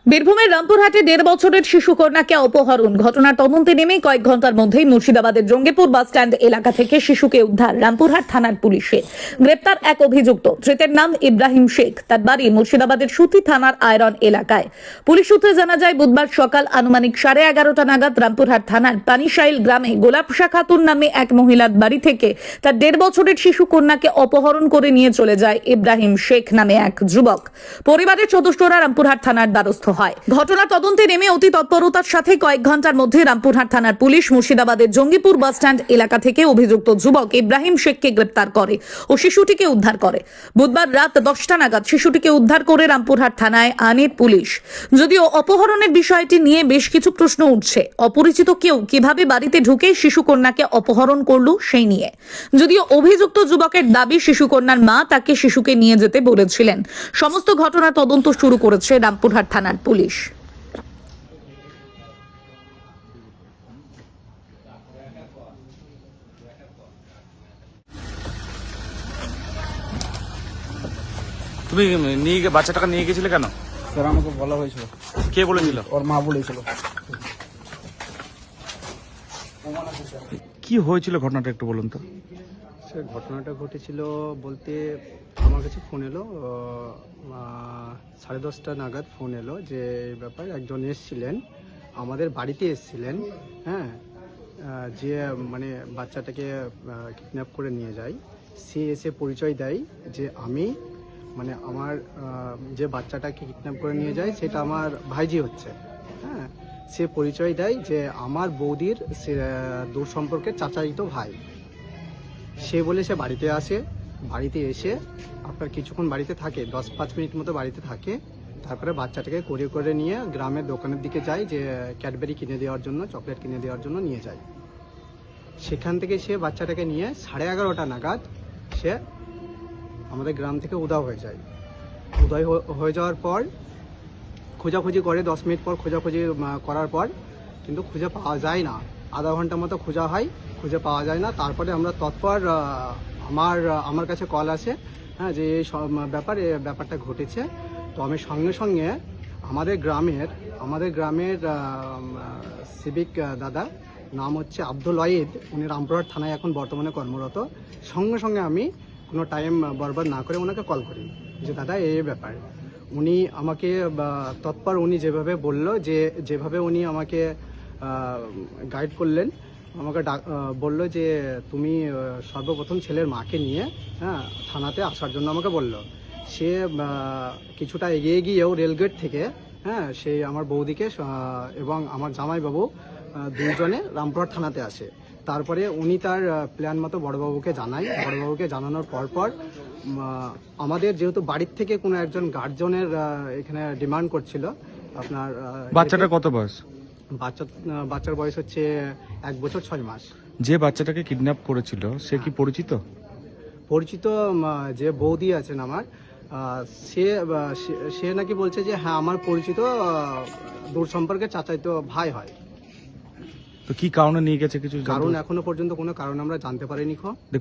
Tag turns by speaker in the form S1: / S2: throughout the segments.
S1: বীরভূমের রামপুরহাটে 1.5 বছরের শিশু কন্যাকে অপহরণ ঘটনার তদন্তে নেমে কয়েক ঘন্টার মধ্যেই মুর্শিদাবাদের জঙ্গিপুর বাস স্ট্যান্ড এলাকা থেকে শিশুকে উদ্ধার রামপুরহাট থানার পুলিশে। গ্রেপ্তার এক অভিযুক্ত, ধৃতের নাম ইব্রাহিম শেখ, তার বাড়ি মুর্শিদাবাদের সুতি থানার আয়রন এলাকায়। পুলিশ সূত্রে জানা যায়, বুধবার সকাল আনুমানিক 11:30 নাগাদ রামপুরহাট থানার পানিশাইল গ্রামে গোলাপশা খাতুন নামে এক মহিলার বাড়ি থেকে তার 1.5 বছরের শিশু কন্যাকে অপহরণ করে নিয়ে চলে যায় ইব্রাহিম শেখ নামে এক যুবক। পরিবারের সদস্যরা রামপুরহাট থানার দ্বারস্থ হয়। ঘটনা তদন্তে নেমে অতি তৎপরতার সাথে কয়েক ঘন্টার মধ্যে রামপুরহাট থানার পুলিশ মুর্শিদাবাদের জঙ্গিপুর বাস স্ট্যান্ড এলাকা থেকে অভিযুক্ত যুবক ইব্রাহিম শেখকে গ্রেপ্তার করে ও শিশুটিকে উদ্ধার করে। বুধবার রাত 10টা নাগাদ শিশুটিকে উদ্ধার করে রামপুরহাট থানায় আনে পুলিশ। যদিও অপহরণের বিষয়টি নিয়ে বেশ কিছু প্রশ্ন উঠছে। অপরিচিত কেউ কিভাবে বাড়িতে ঢুকে শিশু কন্যাকে অপহরণ করলো সেই নিয়ে। যদিও অভিযুক্ত যুবকের দাবি, শিশু কন্যার মা তাকে শিশুকে নিয়ে যেতে বলেছিলেন। সমস্ত ঘটনা তদন্ত শুরু করেছে রামপুরহাট থানার পুলিশ।
S2: তুমি বাচ্চাটাকে নিয়ে গেছিলে কেন?
S3: স্যার আমাকে বলা হয়েছিল।
S2: কে বলেছিল?
S3: ওর মা বলেছিল।
S2: কি হয়েছিল ঘটনাটা একটু বলুন তো।
S4: স্যার ঘটনাটা ঘটেছিল বলতে আমার কাছে ফোন এলো 10:30 নাগাদ ফোন এলো যে এই ব্যাপার একজন এসছিলেন, আমাদের বাড়িতে এসছিলেন। হ্যাঁ, যে মানে বাচ্চাটাকে কিডন্যাপ করে নিয়ে যায়। সে এসে পরিচয় দেয় যে আমি মানে আমার যে বাচ্চাটাকে কিডন্যাপ করে নিয়ে যায় সেটা আমার ভাইজি হচ্ছে। হ্যাঁ, সে পরিচয় দেয় যে আমার বৌদির দূর সম্পর্কের চাচাতো ভাই। সে বলে সে বাড়িতে আসে, বাড়িতে এসে আপনার কিছুক্ষণ বাড়িতে থাকে, 10-5 মিনিট মতো বাড়িতে থাকে। তারপরে বাচ্চাটাকে করে করে নিয়ে গ্রামের দোকানের দিকে যায়, যে ক্যাডবেরি কিনে দেওয়ার জন্য, চকলেট কিনে দেওয়ার জন্য নিয়ে যায়। সেখান থেকে সে বাচ্চাটাকে নিয়ে 11:30 নাগাদ সে আমাদের গ্রাম থেকে উধাও হয়ে যায়। উদয় হয়ে যাওয়ার পর খোঁজাখুঁজি করে, 10 মিনিট পর খোঁজাখুঁজি করার পর কিন্তু খুঁজে পাওয়া যায় না। আধা ঘন্টা মতো খোঁজা হয়, খুঁজে পাওয়া যায় না। তারপরে আমরা তৎপর আমার কাছে কল আসে, হ্যাঁ, যে এই ব্যাপারটা ঘটেছে। তো আমি সঙ্গে সঙ্গে আমাদের গ্রামের সিভিক দাদা, নাম হচ্ছে আব্দুল ওয়াহিদ, উনি রামপুরহাট থানায় এখন বর্তমানে কর্মরত। সঙ্গে সঙ্গে আমি কোনো টাইম বরবাদ না করে ওনাকে কল করি যে দাদা এই ব্যাপার। উনি আমাকে তৎপর উনি যেভাবে বলল, যেভাবে উনি আমাকে গাইড করলেন, আমাকে বললো যে তুমি সর্বপ্রথম ছেলের মাকে নিয়ে, হ্যাঁ, থানাতে আসার জন্য আমাকে বলল। সে কিছুটা এগিয়ে গিয়েও রেলগেট থেকে, হ্যাঁ, সে আমার বৌদিকে এবং আমার জামাইবাবু দুইজনে রামপুরহাট থানাতে আসে। তারপরে উনি তার প্ল্যান মতো বড়বাবুকে জানায়। বড়বাবুকে জানানোর পর আমাদের যেহেতু বাড়ির থেকে কোনো একজন গার্জেনের এখানে ডিমান্ড করছিল আপনার।
S2: বাচ্চাটার কত বয়স?
S4: বাচ্চার বয়স হচ্ছে 1 বছর 6 মাস।
S2: যে বাচ্চাটাকে কিডন্যাপ করেছিল সে কি পরিচিত?
S4: যে বৌদি আছেন আমার, সে নাকি বলছে যে হ্যাঁ আমার পরিচিত দূর সম্পর্কে চাচাতো ভাই হয়।
S2: তো কি কারণে নিয়ে গেছে কিছু
S4: কারণ এখনো পর্যন্ত কোনো কারণ আমরা জানতে পারিনি।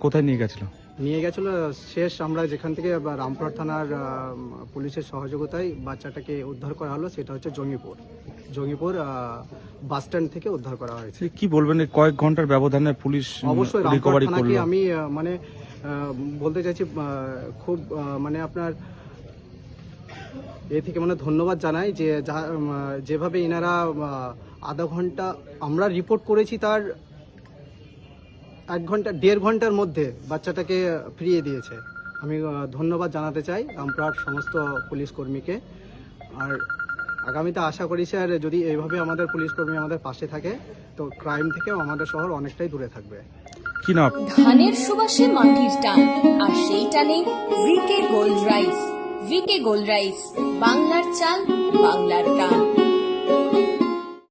S2: কোথায় নিয়ে গেছিল?
S4: শেষ আমরা যেখান থেকে রামপুরহাট থানার পুলিশের সহযোগিতায় বাচ্চাটাকে উদ্ধার করা হলো, সেটা হচ্ছে জঙ্গিপুর বাস স্ট্যান্ড থেকে উদ্ধার করা হয়েছে।
S2: কি বলবেন, কয়েক ঘন্টার ব্যবধানে পুলিশ
S4: অবশ্যই রামপুরহাট থানাকে আমি মানে বলতে চাইছি খুব মানে আপনার এ থেকে মানে ধন্যবাদ জানাই যে যেভাবে এনারা আধা ঘন্টা আমরা রিপোর্ট করেছি, তার 1-1.5 ঘন্টার মধ্যে বাচ্চাটাকে ফিরিয়ে দিয়েছে। আমি ধন্যবাদ জানাতে চাই রামপুরহাট সমস্ত পুলিশ কর্মীকে। আর আগামীতে আশা করি স্যার, যদি এইভাবে আমাদের পুলিশ কর্মী আমাদের পাশে থাকে, তো ক্রাইম থেকেও আমাদের শহর অনেকটাই দূরে থাকবে।
S2: কি না
S5: ধানের সুবাসে মাটির টান, আর সেই টানে V K gold rice. V K gold rice, বাংলার চাল, বাংলার গান।